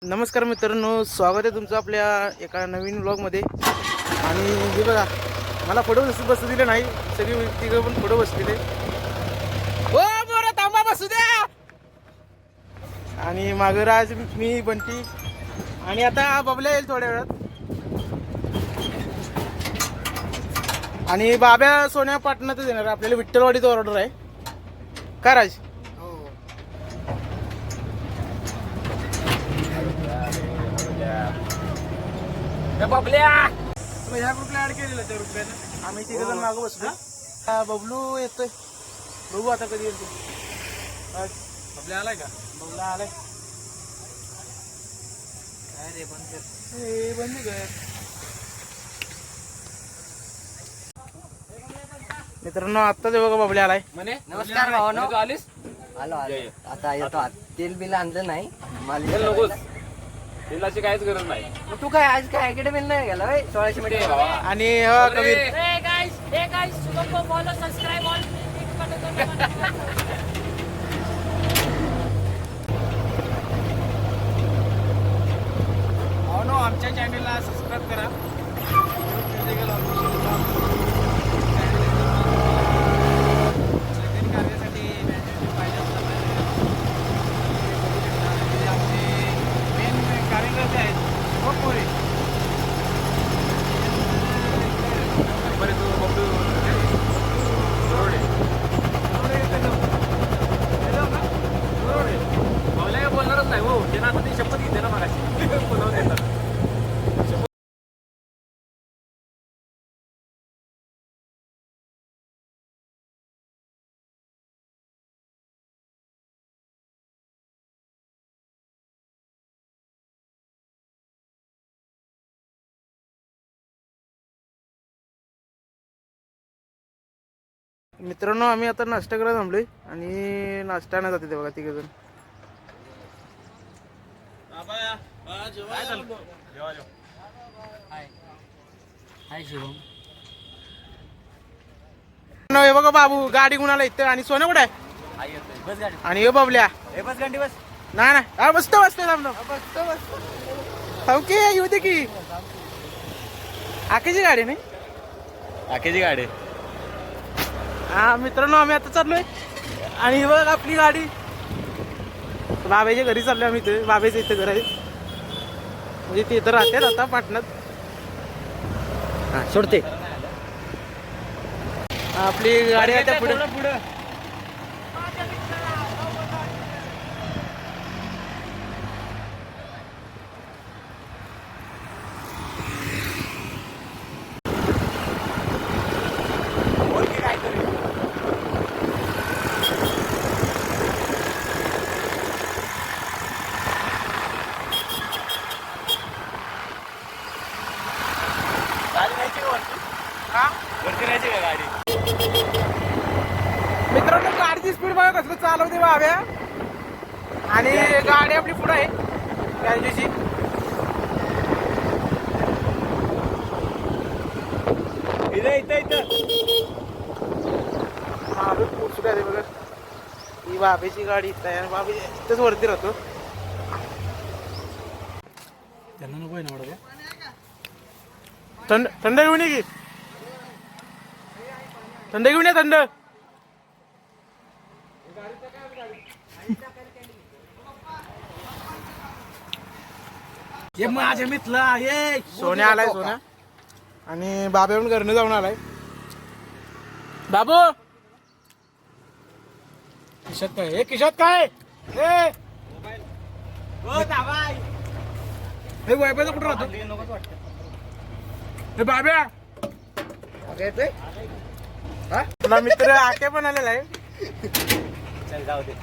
नमस्कार मित्रांनो, स्वागत आहे तुमचं आपल्या एका नवीन ब्लॉगमध्ये. आणि हे बघा, मला फोटो बसू दिले नाही, सगळी तिघं पण फोटो बसलेले. ओ बरं थांबा, बसू द्या. आणि मागं राज, मी बंटी, आणि आता बबल्या येईल थोड्या वेळात. आणि बाब्या सोन्या पाटणातच येणार, आपल्याला विठ्ठलवाडीचं ऑर्डर आहे का राज? बबल्या ह्या ग्रुपला ऍड केलेलं त्या रुपयानं आम्ही तिघ जण मागं बसलो. बबलू येतोय, बघू आता कधी येतो. बबल्या आलाय का? बबला आलाय. काय रे बंद कर. बंद कर. मित्रांनो आत्ताच बघा बबल्या आलाय. म्हणे नमस्कार भावानो. तू आलीस? आलो आता येतो. तेल बिल आणलं नाही मला. नकोस, तेलाची काहीच गरज नाही. तू काय आज काय अकॅडमीला नाही गेला होय? 1600 मीटर आणि हा कबीर. Hey guys, शुभम को follow, subscribe all. भावानो, आमच्या चॅनलला सबस्क्राईब करा. कार्यासाठी मेन कार्यकर्ते आहेत खूप मोरे. बरे तू बबलू बबल्या काय बोलणारच नाही हो. ते ना आता ती शपथ घेते ना मगाशी बोलावून देतात. मित्रांनो, आम्ही आता नाश्ता करायला थांबलोय आणि नाश्ता नाही जाते ते बघा तिघ जण. हाय शिवम. हे बघा बाबू, गाडी गुणाला इथं. आणि सोनं कुठे आहे? बस गाडी. आणि हे बबल्या. ए बस गाडी बस. नाही नाही, बसतो थांब. ओके, येऊ दे की. आकेची गाडी नाही. आखेची गाडी. हा मित्रांनो, आम्ही आता चाललोय आणि ही बघ आपली गाडी. बाबाच्या घरी चाललोय आम्ही. इथे बाबाचं इथं घर आहे, म्हणजे ते इथं राहतात आता पाटणात. सोडते. आपली गाडी आहे त्या पुढे. वरती राहायची का गाडी? मित्रांनो, गाडीची स्पीड बघा कसं चालवते बाब्या. आणि गाडी आपली पुढे आहे गाडीची. इथं मारून पोचू आहे बघा. ही बाबेची गाडी इथं आहे आणि बाबे इथंच वरती राहतो. त्यांना नको आहे ना वाटत. थंड थंड घेऊन ये की. थंड घेऊन ये, थंड. माझ्या मित्र ये सोन्या आलाय, सोन्या. आणि बाबा पण घरनं जाऊन आलाय. बाबू किशात काय? हे किशात काय? हे वायफायचं कुठं राहतो? हे बाब्या येतोय. तुला मित्र आके पण आलेला आहे. चल जाऊ दे.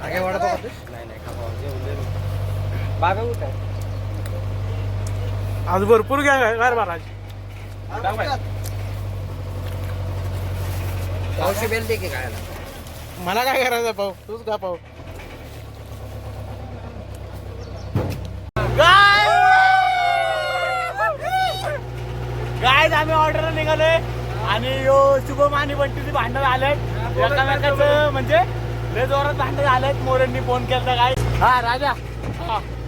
आगे वाढत होता. नाही बाबा उठा. आज भरपूर घर महाराज. पावशी बेल दे की काय. मला काय करायचं पाहू, तूच का पाहू. गाय आम्ही ऑर्डर निघालोय आणि यो शुभम आणि बंटीची भांडण आलेत एकामेकाचं. म्हणजे लय जोरात भांडण झालेत. मोरेंनी फोन केला काय. हा राजा,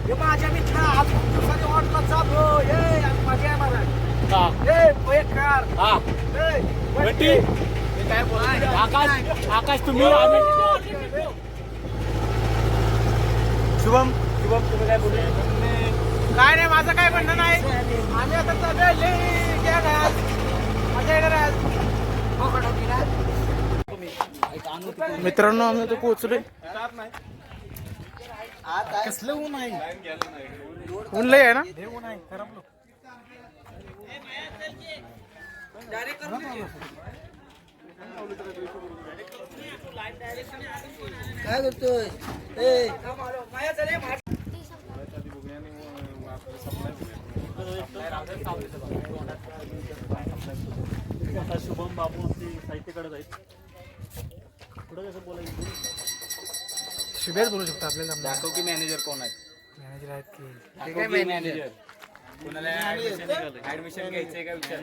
हे माझ्या मित्र आज खूप दिवसांनी हॉटला चालू ये आज मजा आहे मला हा ए बेकार हा ए बंटी. हे काय बोलायचं आकाश तुम्ही आम्ही शुभम तुम्ही काय बोलू काय नाही माझं काय म्हणणं नाही आम्ही आता चाललोय मजा येणार आहे आज. मित्रांनो आम्ही आता पोहोचलोय कसलं ऊन आहे ऊन लय आहे ना काय करतोय ए आता शुभम बाबू आपली साहित्यकडे जाईल पुढे कसं बोलायचं शुभेच बोलू शकतो आपल्याला दाखव की मॅनेजर कोण आहे मॅनेजर आहेत की ते काय मॅनेजर कोणाला ऍडमिशन घ्यायचंय का विचार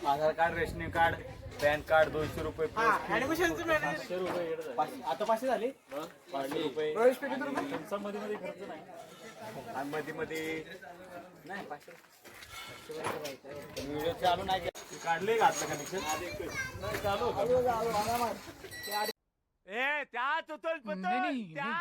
Aadhaar card rationing card PAN card 200 रुपये ऍडमिशनचं मॅनेजर 500 रुपये आता 500 झाले 500 रुपये प्रवेश फी किती रुपये तुमचा मध्ये मध्ये खर्च नाही आणि मध्ये मध्ये नाही 500 व्हिडिओ चालू नाही काढले का आता कनेक्शन चालू ए त्याच उचल त्या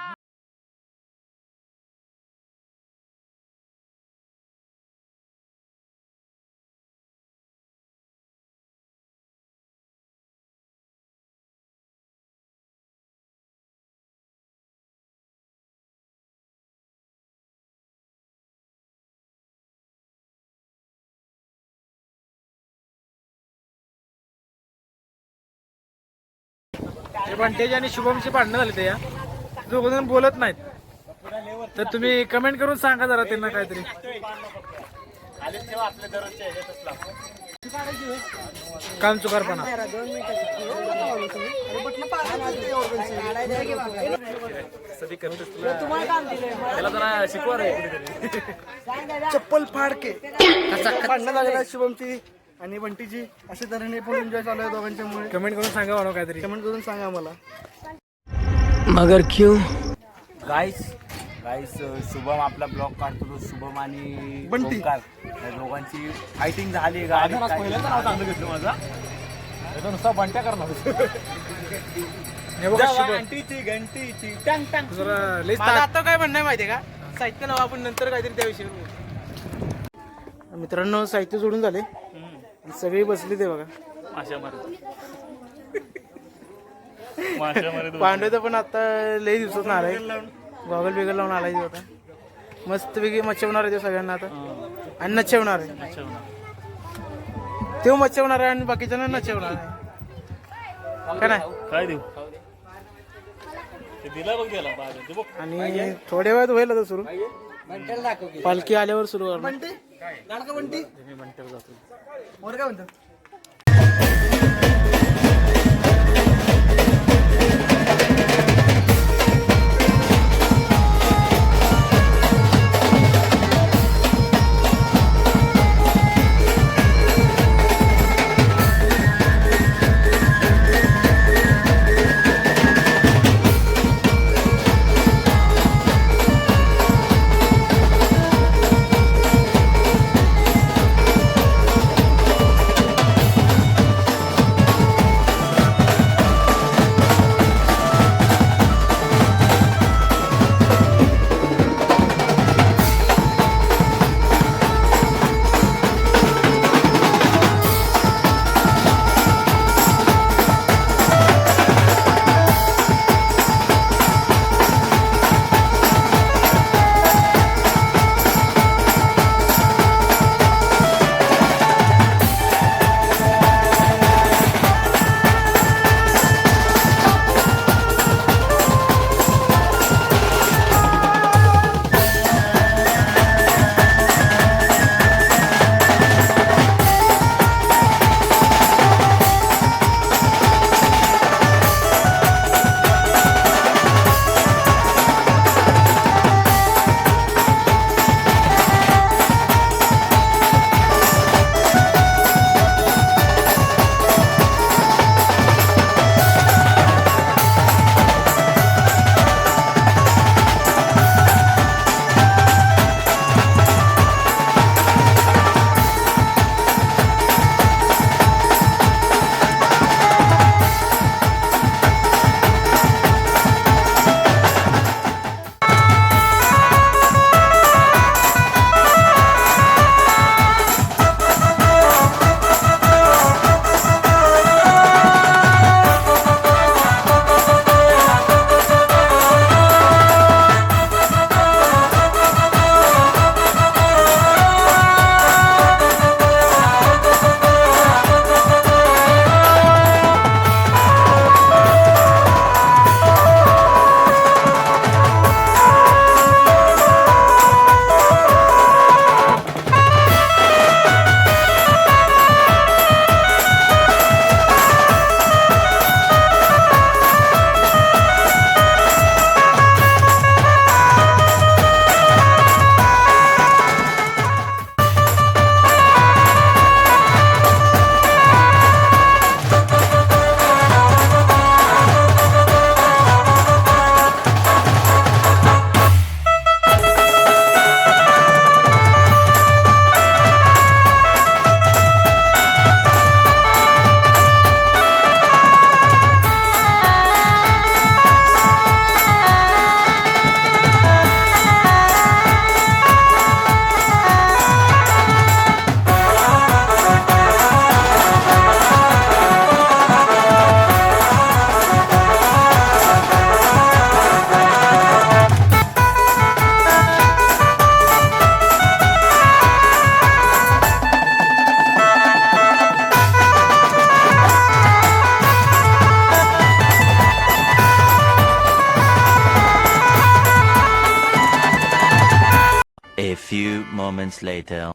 बंटेज आणि शुभमची भांडणं झाली ते या दोघं जण बोलत नाहीत तर तुम्ही कमेंट करून सांगा जरा त्यांना काहीतरी आले तेव्हा आपल्या दररोजच्या ह्याच्यातच लागतो काम चुकारपणा त्याला जरा शिकवा रे कुठेतरी चप्पल फाडके भांडणं झालेला शुभमची आणि बंटीची अशा तऱ्हेने पण एन्जॉय चालू आहे दोघांच्यामुळे कमेंट करून सांगा म्हणून काहीतरी कमेंट करून सांगा आम्हाला मगर क्यों गाईस शुभम आपला ब्लॉग काढतो तो शुभम आणि बंटी. ओंकार या दोघांची फायटिंग झाली गाडी पहिल्यांदा नाव चांगलं घेतलं माझा नुसता बंट्या करणार हे बघा शुभम घंटीची घंटीची टंग टंग जरा लईच आता काय म्हणणं आहे माहितीये का साहित्य लावा आपण नंतर काहीतरी त्याविषयी बोलू. मित्रांनो साहित्य जोडून झाले सगळी बसली ते बघा माशा मारत पांडव पण आता लई दिवसात ना आलाय गॉगल बिगल लावून आलाय तो आता मस्त वेगळी मच्छवणार आहे ते सगळ्यांना आता आणि नचवणार आहे तो मच्छवणार आहे आणि बाकीच्यांना नचवणार आहे का नाही काय देऊ ते दिला बघ त्याला ते बघ आणि थोड्या वेळात होईल आता सुरू म्हणतेल दाखव की पालखी आल्यावर सुरू करणार बंटी मी म्हणतो जातो वर काय म्हणतो A few moments later.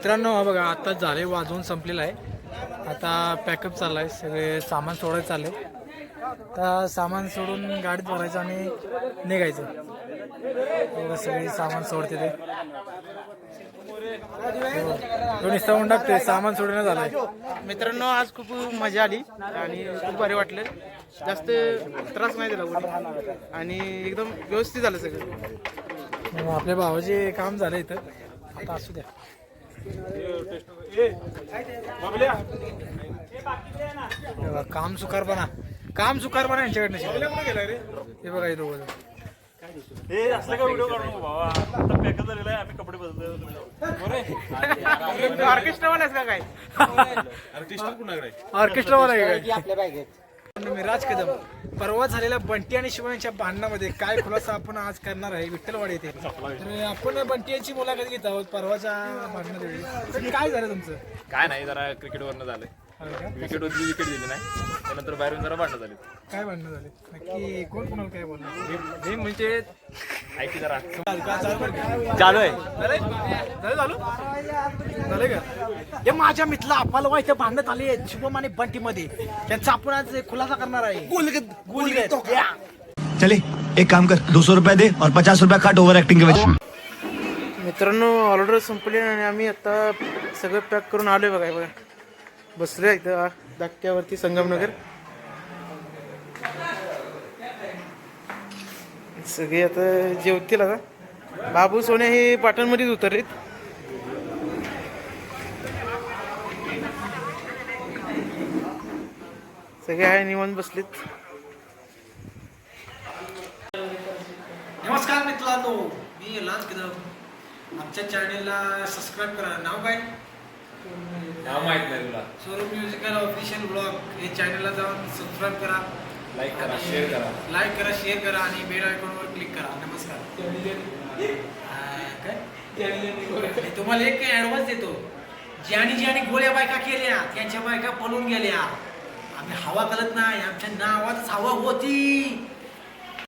मित्रांनो हा बघा आता झाले वाजवून संपलेलं आहे. आता पॅकअप चालला आहे, सगळे सामान सोडायचं चाललंय. आता सामान सोडून गाडीत भरायचं आणि निघायचं. एवढं सगळे सामान सोडते ते नुसतं टाकते सामान सोडणं झालंय. मित्रांनो आज खूप मजा आली आणि खूप भारी वाटलं. जास्त त्रास नाही दिला कुठे आणि एकदम व्यवस्थित झालं सगळं. आपल्या भावाचे काम झालं इथं. आता असू द्या. काम सुकारपणा यांच्याकडनं हे बघा इथं बघा. हे असलं काय व्हिडिओ काढू नको बाबा. आता पॅकअप झालेला आहे, आम्ही कपडे बदलतो. ऑर्केस्ट्रा वाला का काय? ऑर्केस्ट्रावाला आहे काय? मिराज कदम परवा झालेल्या बंटी आणि शिवांच्या भांडणामध्ये काय खुलासा आपण आज करणार आहे विठ्ठलवाडी येथे. तर आपण बंटी यांची मुलाखत घेत आहोत परवाच्या भांडणामध्ये. तर काय झालं तुमचं? काय नाही, जरा क्रिकेटवरनं झालंय. विकेटवरची विकेट दिली नाही, त्यानंतर बाहेरून जरा भांडणं झाली. काय भांडणं झाले नक्की? कोण कोणाला काय बोलणार? हे म्हणजे ऐकी जरा चालू आहे. झालं का? हे माझ्या मित्र आपल्याला व्हायचं भांडत आले शुभम आणि बंटी मध्ये. त्यांचा आपण आज खुलासा करणार आहे. गुलगत चले एक काम कर 200 रुपया दे और 50 रुपया काट ओवर एक्टिंग के वजह. मित्रांनो ऑर्डर संपली आणि आम्ही आता सगळं पॅक करून आलोय बघा. बघा बसलोय इथं धक्क्यावरती संगमनगर. सगळे आता जेवतील. आता बाबू सोन्या हे पाटणमध्येच उतरलेत. सगळे आहे निवांत बसलेत. नमस्कार मित्रांनो, मी लाल कदम. आमच्या चॅनेलला सबस्क्राईब करा. नाव काय? नाव माहित नाही तुला. स्वरूप म्युझिकल ऑफिशियल ब्लॉग हे चॅनलला जाऊन सबस्क्राईब करा, लाईक करा, शेअर करा. लाईक करा, शेअर करा आणि बेल आयकॉनवर क्लिक करा. नमस्कार. काय तुम्हाला एक ऍडव्हान्स देतो. ज्याने गोळ्या बायका केल्या त्यांच्या बायका पळून गेल्या. आम्ही हवा करत नाही, आमच्या नावातच हवा होती.